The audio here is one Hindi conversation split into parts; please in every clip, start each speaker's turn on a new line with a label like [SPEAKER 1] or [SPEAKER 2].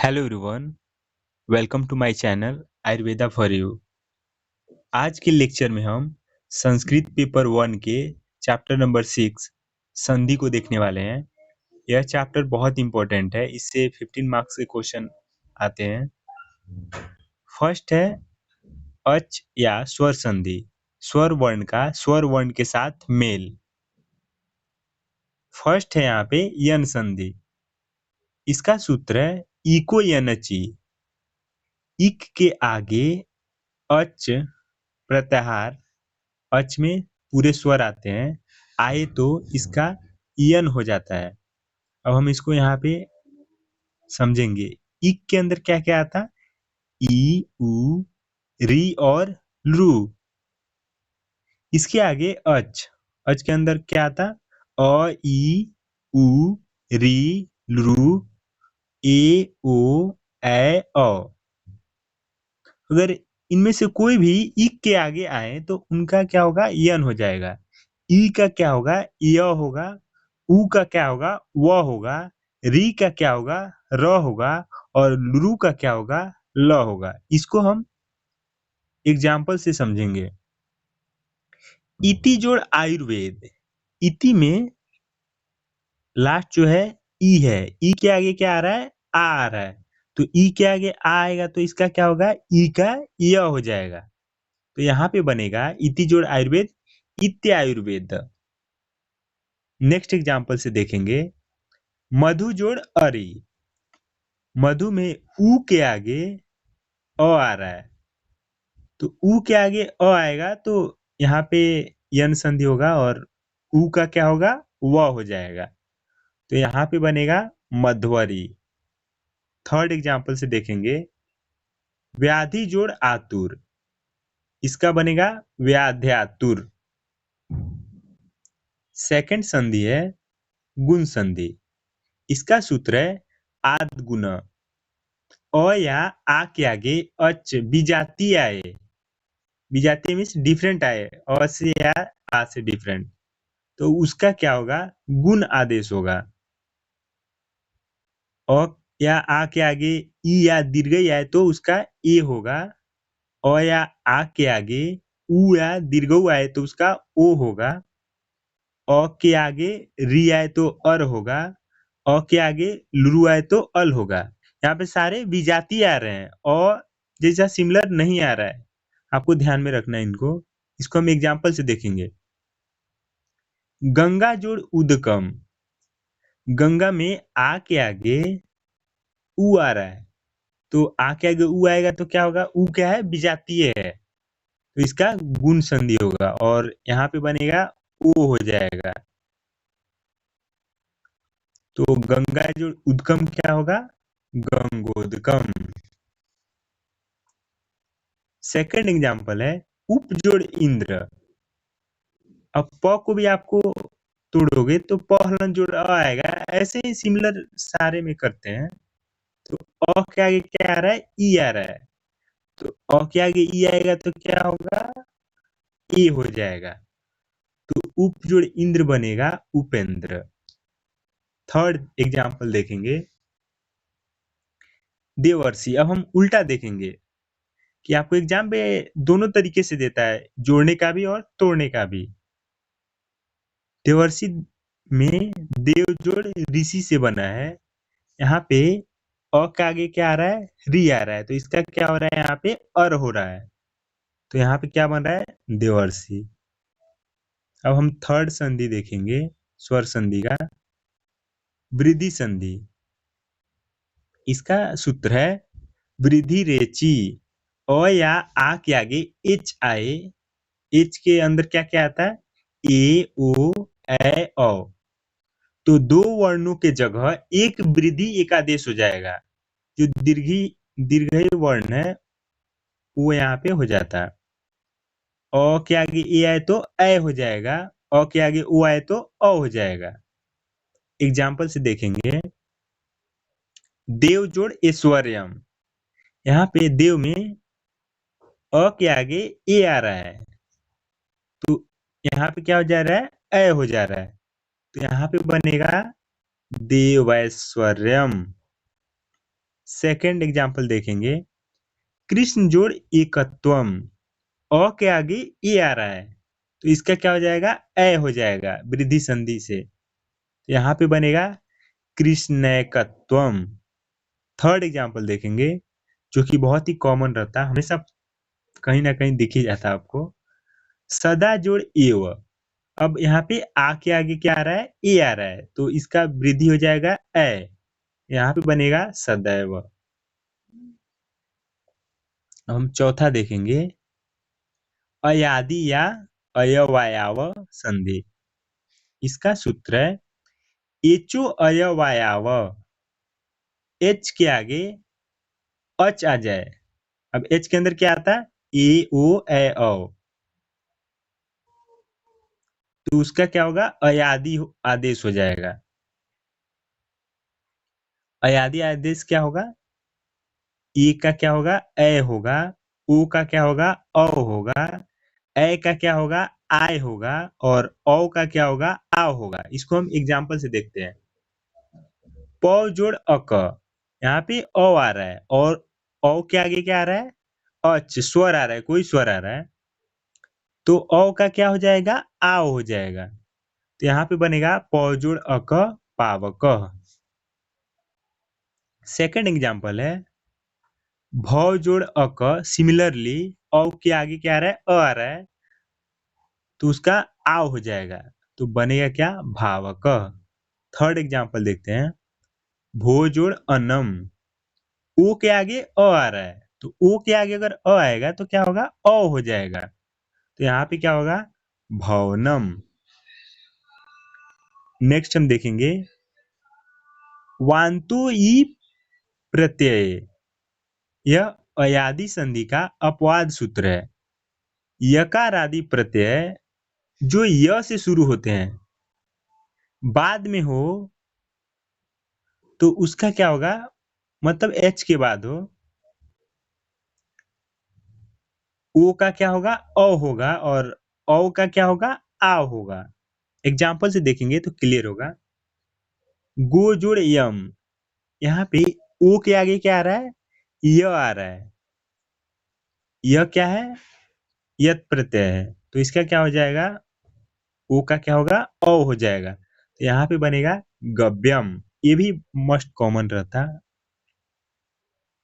[SPEAKER 1] Hello everyone, welcome to my channel Ayurveda for you. आज के लेक्चर में हम संस्कृत पेपर 1 के चैप्टर नंबर 6 संधि को देखने वाले हैं। यह चैप्टर बहुत इंपॉर्टेंट है, इससे 15 मार्क्स के क्वेश्चन आते हैं। फर्स्ट है अच या स्वर संधि, स्वर वर्ण का स्वर वर्ण के साथ मेल। फर्स्ट है यहाँ पे यन संधि, इसका सूत्र है इको यनची। इक के आगे अच प्रत्याहार, अच में पूरे स्वर आते हैं, आए तो इसका यन हो जाता है। अब हम इसको यहाँ पे समझेंगे। इक के अंदर क्या क्या आता? ई, उ, री और लू। इसके आगे अच, अच के अंदर क्या आता? अ, ई, उ, री, लू, ए, ओ, ए, ओ। अगर इनमें से कोई भी इक के आगे आए तो उनका क्या होगा? यन हो जाएगा। ई का क्या होगा? य होगा। उ का क्या होगा? व होगा। री का क्या होगा? र होगा। और लू का क्या होगा? ल होगा। इसको हम एग्जाम्पल से समझेंगे। इति जोड़ आयुर्वेद, इति में लास्ट जो है ई है, ई के आगे क्या आ रहा है? आ रहा है। तो ई के आगे आ आएगा तो इसका क्या होगा? ई का य हो जाएगा। तो यहाँ पे बनेगा इति जोड़ आयुर्वेद, इत्य आयुर्वेद। नेक्स्ट एग्जाम्पल से देखेंगे। मधु जोड़ अरि, मधु में उ के आगे अ आ रहा है, तो उ के आगे अ आएगा तो यहाँ पे यन संधि होगा और उ का क्या होगा? व हो जाएगा। तो यहाँ पे बनेगा मध्वरी। थर्ड एग्जाम्पल से देखेंगे। व्याधि जोड़ आतुर, इसका बनेगा व्याध्यातुर। सेकंड संधि है गुण संधि, इसका सूत्र है आद गुण। अ या आ के आगे अच विजातीय आए, विजातीय मीन्स डिफरेंट आए, अ से या आ से डिफरेंट, तो उसका क्या होगा? गुण आदेश होगा। अ या आ के आगे ई या दीर्घई आए तो उसका ए होगा। अ या आ के आगे उ या दीर्घऊ आए तो उसका ओ होगा। अ के आगे री आए तो अर होगा। अ के आगे लुरु आए तो अल होगा। यहाँ पे सारे विजातीय आ रहे हैं, अ जैसा सिमिलर नहीं आ रहा है, आपको ध्यान में रखना है इनको। इसको हम एग्जाम्पल से देखेंगे। गंगा जोड़ उदकम, गंगा में आ के आगे उ आ रहा है, तो आ के आगे उ आएगा तो क्या होगा? उ क्या है? विजातीय है, तो इसका गुण संधि होगा और यहाँ पे बनेगा ओ हो जाएगा। तो गंगा जो उद्गम क्या होगा? गंगोदकम। सेकंड एग्जांपल है उप जोड़ इंद्र। अब प को भी आपको तोड़ोगे तो प हलन जोड़ अ आएगा, ऐसे ही सिमिलर सारे में करते हैं। तो अ के आगे क्या आ रहा है? ई आ रहा है, तो अ के आगे ई आएगा तो क्या होगा? ए हो जाएगा। तो उप जोड़ इंद्र बनेगा उपेंद्र। थर्ड एग्जांपल देखेंगे देवर्षि। अब हम उल्टा देखेंगे कि आपको एग्जाम में दोनों तरीके से देता है, जोड़ने का भी और तोड़ने का भी। देवर्षि में देव जोड़ ऋषि से बना है, यहाँ पे अ के आगे क्या आ रहा है? री आ रहा है, तो इसका क्या हो रहा है? यहाँ पे अर हो रहा है, तो यहाँ पे क्या बन रहा है? देवर्षि। अब हम थर्ड संधि देखेंगे, स्वर संधि का वृद्धि संधि। इसका सूत्र है वृद्धि रेची। अ या आ के आगे एच आए, एच के अंदर क्या क्या आता है? ए, ओ, ए, ओ। तो दो वर्णों के जगह एक वृद्धि एक आदेश हो जाएगा। जो दीर्घई वर्ण है वो यहाँ पे हो जाता है। अ के आगे ए आए तो ए हो जाएगा, अ के आगे ओ आए तो अ हो जाएगा। एग्जाम्पल से देखेंगे। देव जोड़ ऐश्वर्यम, यहाँ पे देव में अ के आगे ए आ रहा है, तो यहाँ पे क्या हो जा रहा है? ए हो जा रहा है, तो यहाँ पे बनेगा देवैश्वर्यम। सेकंड एग्जाम्पल देखेंगे, कृष्ण जोड़ एकत्वम। अ के आगे ए आ रहा है तो इसका क्या हो जाएगा, ए हो जाएगा वृद्धि संधि से। यहाँ पे बनेगा कृष्णैकत्वम। थर्ड एग्जाम्पल देखेंगे जो कि बहुत ही कॉमन रहता है, हमेशा कहीं ना कहीं दिख ही जाता है आपको। सदा जोड़ एव। अब यहाँ पे आ के आगे क्या आ रहा है, ए आ रहा है तो इसका वृद्धि हो जाएगा ए। यहाँ पे बनेगा सदैव। हम चौथा देखेंगे, अयादि या अयवायाव संधि। इसका सूत्र है एचो अयवायाव। एच के आगे अच आ जाए। अब एच के अंदर क्या आता है, ए ओ ए औ, तो उसका क्या होगा, अयादि आदेश हो जाएगा। अयादि आदेश क्या होगा, ए का क्या होगा, ए होगा। ओ का क्या होगा, औ होगा। ए का क्या होगा, आय होगा। और औ का क्या होगा, आव होगा। इसको हम एग्जाम्पल से देखते हैं। प जोड़ अक, यहाँ पे औ आ रहा है और औ के आगे क्या आ रहा है, अच स्वर आ रहा है, कोई स्वर आ रहा है तो औ का क्या हो जाएगा, आव हो जाएगा। तो यहाँ पे बनेगा प जोड़ अक पावक। सेकंड एग्जाम्पल है भ जोड़ अक। सिमिलरली औ के आगे क्या आ रहा है, अ आ रहा है तो उसका आव हो जाएगा तो बनेगा क्या, भावक। थर्ड एग्जाम्पल देखते हैं, भो जोड़ अनम। ओ के आगे अ आ रहा है तो ओ के आगे अगर अ आएगा तो क्या होगा, अ हो जाएगा तो यहाँ पे क्या होगा, भवनम। नेक्स्ट हम देखेंगे वांतो ई प्रत्यय। यह अयादि संधि का अपवाद सूत्र है। यकार आदि प्रत्यय जो य से शुरू होते हैं बाद में हो तो उसका क्या होगा, मतलब एच के बाद हो, ओ का क्या होगा, अ होगा। और औ का क्या होगा, आ होगा। एग्जाम्पल से देखेंगे तो क्लियर होगा। गो जोड़ यम, यहाँ पे ओ के आगे क्या आ रहा है, य आ रहा है। यह क्या है, यत प्रत्यय है तो इसका क्या हो जाएगा, ओ का क्या होगा, अ हो जाएगा तो यहाँ पे बनेगा गव्यम। ये भी मोस्ट कॉमन रहता है।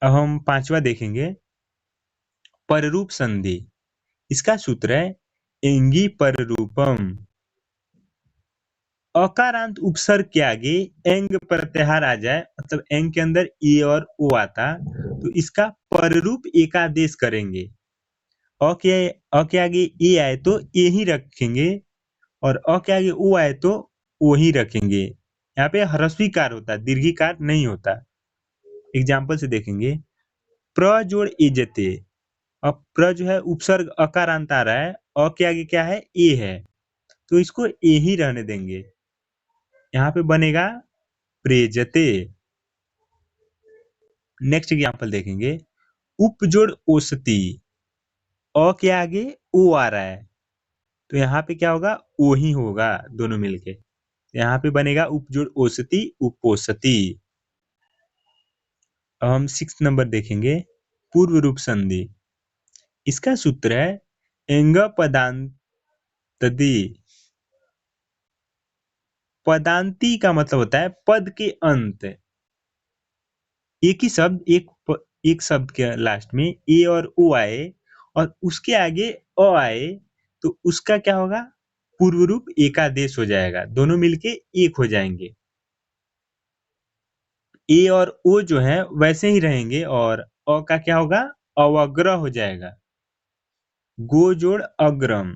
[SPEAKER 1] अब हम पांचवा देखेंगे पररूप संधि। इसका सूत्र है एंगी पररूपम। अकारांत उपसर्ग के आगे एंग प्रत्याहार आ जाए, मतलब एंग के अंदर ए और ओ आता तो इसका पररूप एकादेश करेंगे। अ के अ के आगे ए आए तो ए ही रखेंगे और अ के आगे ओ आए तो ओ ही रखेंगे। यहाँ पे ह्रस्वीकार होता है, दीर्घिकार नहीं होता। एग्जाम्पल से देखेंगे, प्र जोड़ इजते। अब प्र जो है उपसर्ग अकारांत आ रहा है, अ के आगे क्या है, ए है तो इसको ए ही रहने देंगे। यहाँ पे बनेगा प्रेजते। नेक्स्ट एग्जाम्पल देखेंगे, उप जोड़ औसती। अ के आगे ओ आ रहा है तो यहाँ पे क्या होगा, ओ ही होगा दोनों मिलके। यहाँ पे बनेगा उप जोड़ औसती उपोसती। अब हम 6 नंबर देखेंगे पूर्व रूप संधि। इसका सूत्र है एंग पदांतदी। पदांती का मतलब होता है पद के अंत। एक ही शब्द एक शब्द के लास्ट में ए और ओ आए और उसके आगे अ आए तो उसका क्या होगा, पूर्व रूप एकादेश हो जाएगा, दोनों मिलके एक हो जाएंगे। ए और ओ जो है वैसे ही रहेंगे और अ का क्या होगा, अवग्रह हो जाएगा। गो जोड़ अग्रम,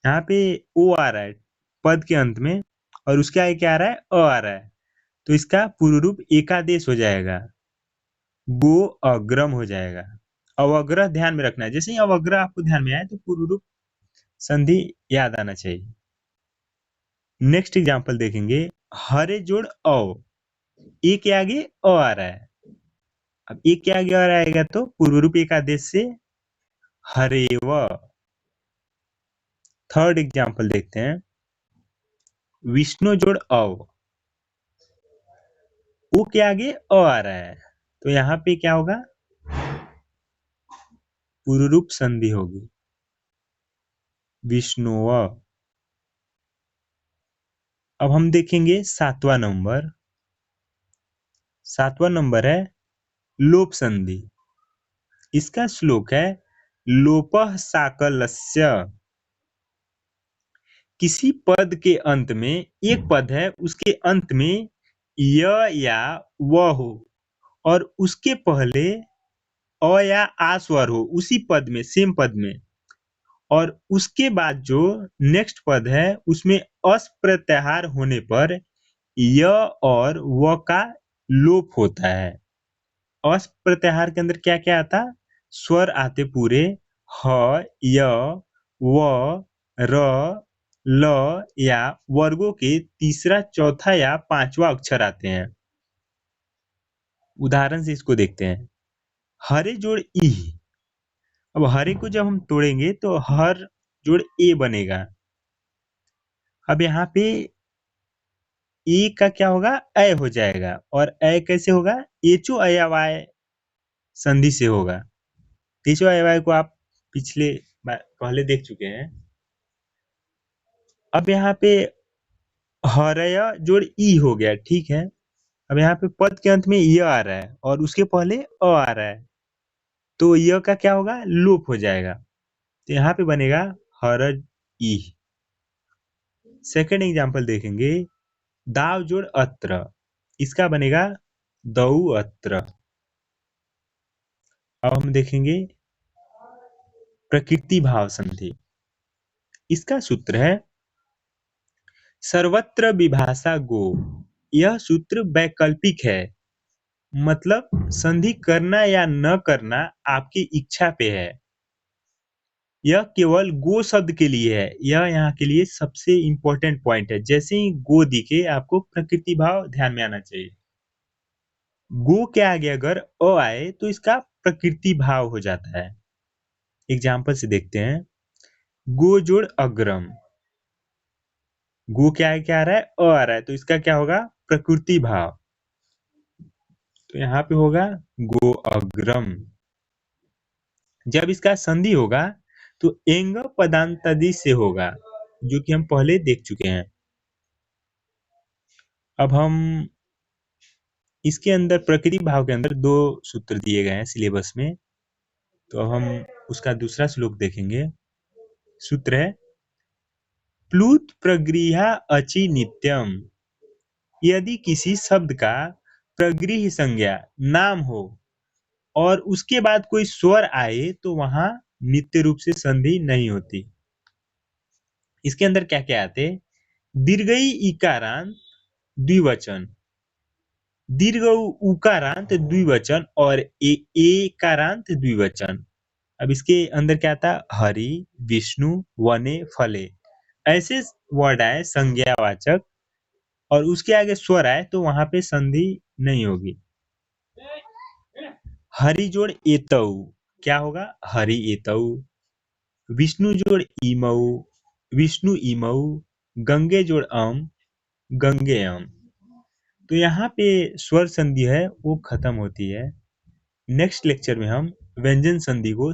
[SPEAKER 1] यहाँ पे ओ आ रहा है पद के अंत में और उसके आगे क्या आ रहा है, अ आ रहा है तो इसका पूर्व रूप एकादेश हो जाएगा, गो अग्रम हो जाएगा। अवग्रह ध्यान में रखना है, जैसे ही अवग्रह आपको ध्यान में आए तो पूर्व रूप संधि याद आना चाहिए। नेक्स्ट एग्जांपल देखेंगे, हरे जोड़ औ। ए के आगे अ आ रहा है, अब ए के आगे और आएगा तो पूर्व रूप एकादेश से हरेव। थर्ड एग्जांपल देखते हैं, विष्णु जोड़ औ। ओ के आगे अ आ रहा है तो यहाँ पे क्या होगा, पूर्वरूप संधि होगी, विष्णुव। अब हम देखेंगे 7वां नंबर। 7वां नंबर है लोप संधि। इसका श्लोक है लोपः साकलस्य। किसी पद के अंत में, एक पद है उसके अंत में य या व हो और उसके पहले अ या आ स्वर हो उसी पद में, सेम पद में, और उसके बाद जो नेक्स्ट पद है उसमें अस प्रत्याहार होने पर य और व का लोप होता है। अस प्रत्याहार के अंदर क्या क्या आता, स्वर आते पूरे, ह, य, व, र, ल या वर्गों के तीसरा, चौथा या पांचवा अक्षर आते हैं। उदाहरण से इसको देखते हैं। हरे जोड़ ई। अब हरे को जब हम तोड़ेंगे तो हर जोड़ ए बनेगा। अब यहाँ पे ए का क्या होगा, अ हो जाएगा, और अ कैसे होगा, एचो अयवाय संधि से होगा। एचो अयवाय को आप पहले देख चुके हैं। अब यहाँ पे हरय जोड़ ई हो गया, ठीक है। अब यहाँ पे पद के अंत में य आ रहा है और उसके पहले अ आ रहा है, तो य का क्या होगा, लोप हो जाएगा। तो यहाँ पे बनेगा हरज ई। सेकेंड एग्जाम्पल देखेंगे, दाव जोड़ अत्र। इसका बनेगा दऊ अत्र। अब हम देखेंगे प्रकृति भाव संधि। इसका सूत्र है सर्वत्र विभाषा गो। यह सूत्र वैकल्पिक है, मतलब संधि करना या न करना आपकी इच्छा पे है। यह केवल गो शब्द के लिए है। यह यहाँ के लिए सबसे इंपॉर्टेंट पॉइंट है। जैसे ही गो दिखे आपको प्रकृति भाव ध्यान में आना चाहिए। गो के आगे अगर अ आए तो इसका प्रकृति भाव हो जाता है। एग्जाम्पल से देखते हैं, गो जोड़ अग्रम। गो क्या है, क्या आ रहा है, अ आ रहा है, तो इसका क्या होगा, प्रकृति भाव। तो यहाँ पे होगा गो अग्रम। जब इसका संधि होगा तो एंग पदांतदि से होगा, जो कि हम पहले देख चुके हैं। अब हम इसके अंदर प्रकृति भाव के अंदर दो सूत्र दिए गए हैं सिलेबस में, तो हम उसका दूसरा श्लोक देखेंगे। सूत्र है प्लुत प्रगृह्य अचि नित्यम। यदि किसी शब्द का प्रगृह्य संज्ञा नाम हो और उसके बाद कोई स्वर आए तो वहां नित्य रूप से संधि नहीं होती। इसके अंदर क्या क्या आते, दीर्घई इकारांत द्विवचन, दीर्घ उकारांत द्विवचन और एकारांत द्विवचन। अब इसके अंदर क्या आता, हरि, विष्णु, वने, फले, ऐसे वर्ड आए संज्ञावाचक और उसके आगे स्वर आए तो वहां पे संधि नहीं होगी। हरि जोड़ एतऊ, क्या होगा, हरि एतऊ। विष्णु जोड़ इमऊ, विष्णु इमऊ। गंगे जोड़ अम, गंगे अम। तो यहाँ पे स्वर संधि है वो खत्म होती है। नेक्स्ट लेक्चर में हम व्यंजन संधि को